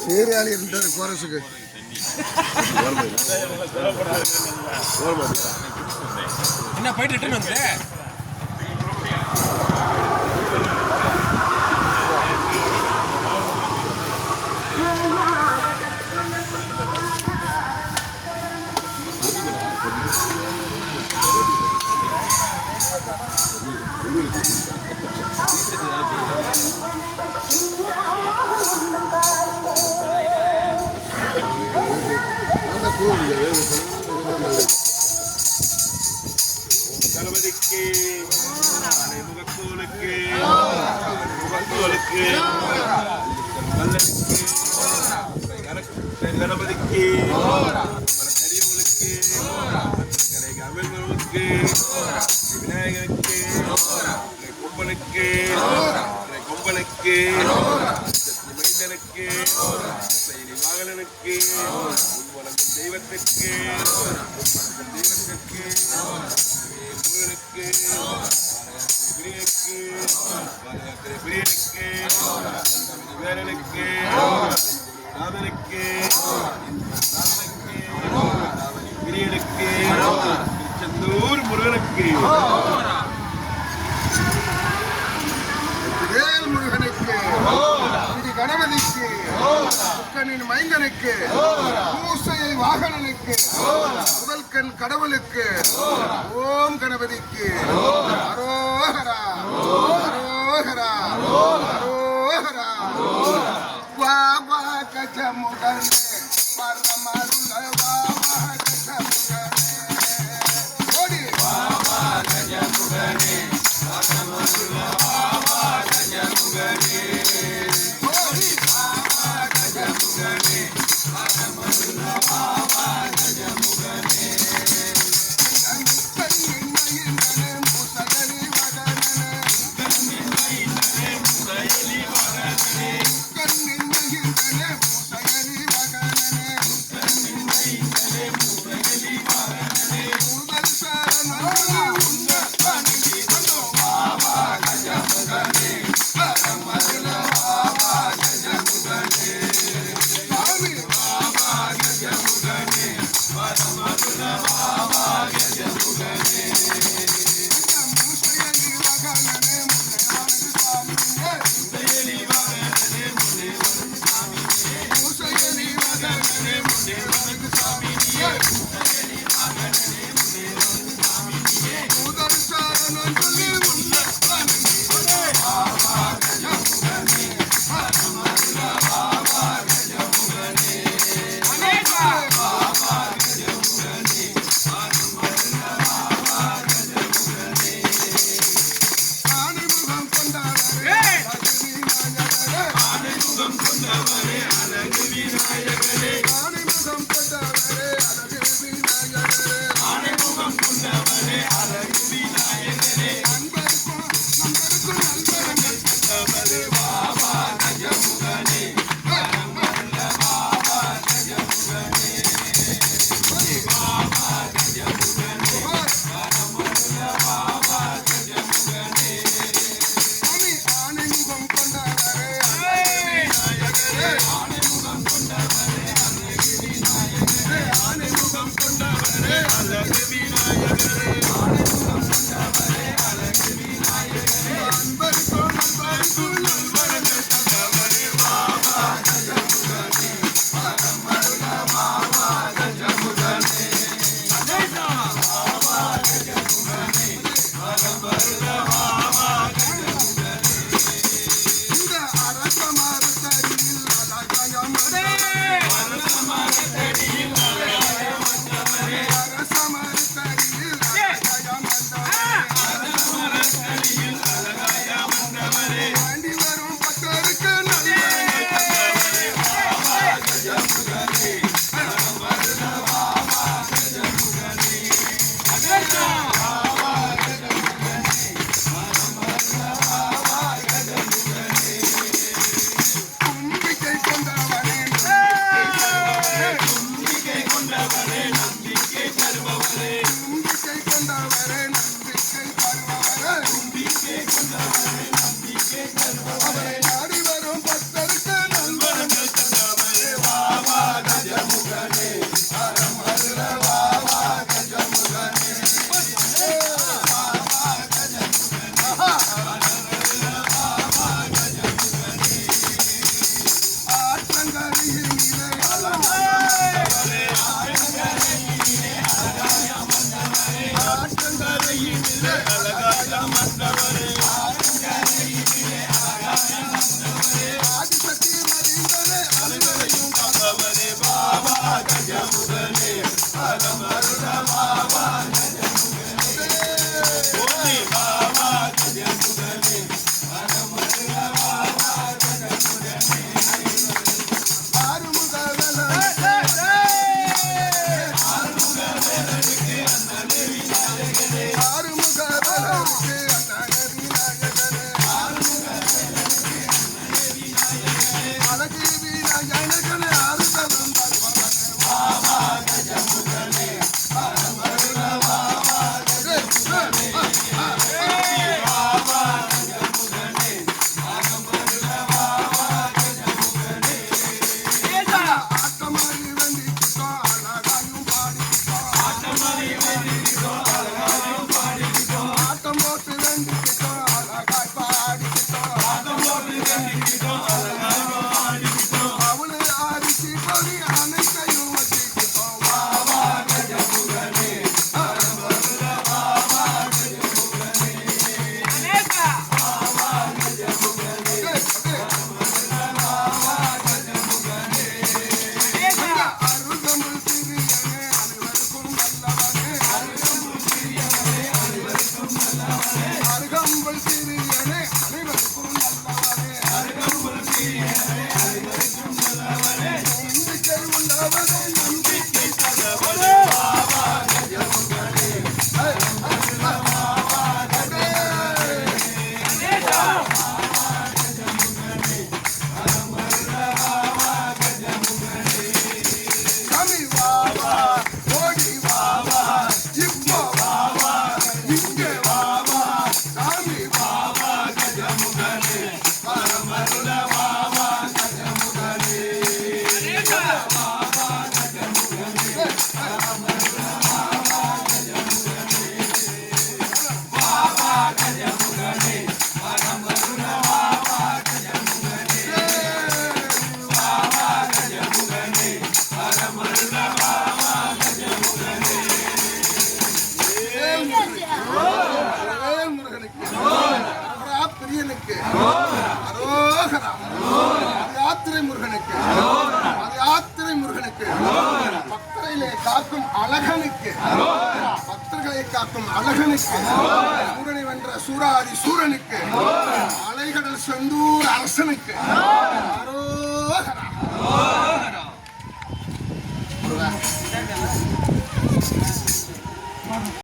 சீரியாளி இருந்தார் கோரஸுக்கு. என்ன போயிட்டு ரிட்டர்ன் வந்து கணபதிக்கு முகத்தோலுக்கு முகத்தோலுக்கு கணபதிக்கு கரியவளுக்கு அமிழ்மனுக்கு விநாயகனுக்கு கொம்பனுக்கு கொம்பனுக்கு மைந்தனுக்கு வாகனனுக்கு வணங்கும் தெய்வத்திற்கு தெய்வத்திற்கு முருகனுக்கு பிரியனுக்கு பிரியனுக்கு வீரனுக்கு நாதனுக்கு பிரியனுக்கு திருச்செந்தூர் முருகனுக்கு முருகனுக்கு கணபதிக்கு முக்கனின் மைந்தனுக்கு மூசையை வாகனனுக்கு முதல் கண் கடவுளுக்கு ஓம் கணபதிக்கு அரோஹரா அரோஹரா அரோஹரா வாமா கஜமுகனே பரமருள வாமா கஜமுகனே ஓடி வாமா கஜமுகனே பரமருள வாமா கஜமுகனே ஓடி வாமா கஜமுகனே பரமருள வாமா கஜமுகனே கண்ணின் மயிலனே முசகலி வதனனே கண்ணின் மயிலனே முசகலி வதனனே கண்ணின் மயிலனே முசகலி வதனனே கண்ணின் மயிலனே முசகலி வதனனே முதல் சரணா உன்ன பணிதி வந்தோ வாமா கஜமுகனே பரமருள வாமா கஜமுகனே சாமி வாமா கஜமுகனே பரமருள வாமா கஜமுகனே முசகலி வதனனே முசகலி சாமியே முசகலி வதனனே முசகலி சாமியே முசகலி வதனனே முசகலி சாமியே முசகலி வதனனே முசகலி சாமியே முதல் சரணம் சொல்லி உன்ன பணிதி வந்தோ வாமா கஜமுகனே பரமருள வாமா கஜமுகனே அநேகா வாமா கஜமுகனே பரமருள வாமா கஜமுகனே ஆணிமுகம் கொண்டவரே அழகு விநாயகரே ஆணிமுகம் கொண்டவரே அழகு விநாயகரே ஆணிமுகம் கொண்டவரே அழகு விநாயகரே ஆணிமுகம் கொண்டவரே அழகு விநாயகரே அன்பர்க்கும் முருகனுக்கு அரோகரா. யாத்திரை முருகனுக்கு யாத்திரை முருகனுக்கு. பக்தரையிலே காக்கும் அழகனுக்கு பக்தர்களை காக்கும் அழகனுக்கு. சூரனை வென்ற சூராதி சூரனுக்கு. அலைகடல் செந்தூர் அரசனுக்கு